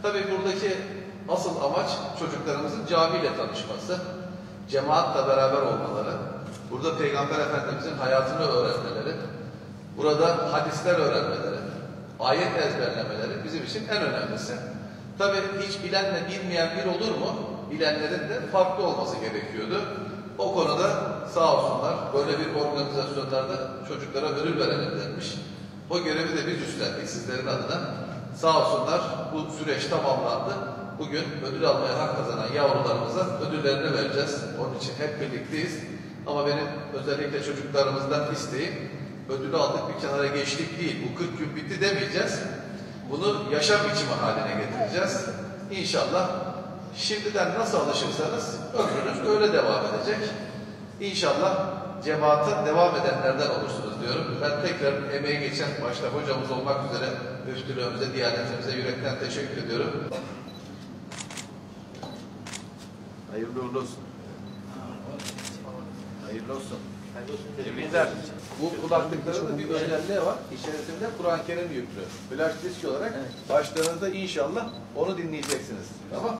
Tabii buradaki asıl amaç çocuklarımızın camiyle tanışması, cemaatle beraber olmaları, burada Peygamber Efendimizin hayatını öğrenmeleri, burada hadisler öğrenmeleri, ayet ezberlemeleri bizim için en önemlisi. Tabii hiç bilenle bilmeyen bir olur mu? Bilenlerin de farklı olması gerekiyordu. O konuda sağ olsunlar böyle bir organizasyonlarda çocuklara ödül verelim denmiş. O görevi de biz üstlendik sizlerin adına. Sağ olsunlar bu süreç tamamlandı. Bugün ödül almaya hak kazanan yavrularımıza ödüllerini vereceğiz. Onun için hep birlikteyiz. Ama benim özellikle çocuklarımızdan isteğim ödülü aldık bir kenara geçtik değil. Bu 40 gün bitti demeyeceğiz. Bunu yaşam biçimi haline getireceğiz. İnşallah şimdiden nasıl alışırsanız ömrünüz öyle devam edecek. İnşallah cemaate devam edenlerden olursunuz diyorum. Ben tekrar emeği geçen başta hocamız olmak üzere müftülüğümüze, diyanetimize yürekten teşekkür ediyorum. Hayırlı uğurlu olsun. Hayırlı olsun. Tebrikler. Bu kulaklıkların da bir özelliği var. İçerisinde Kur'an-ı Kerim yüklü. Flash disk olarak başlarınızda inşallah onu dinleyeceksiniz. Tamam.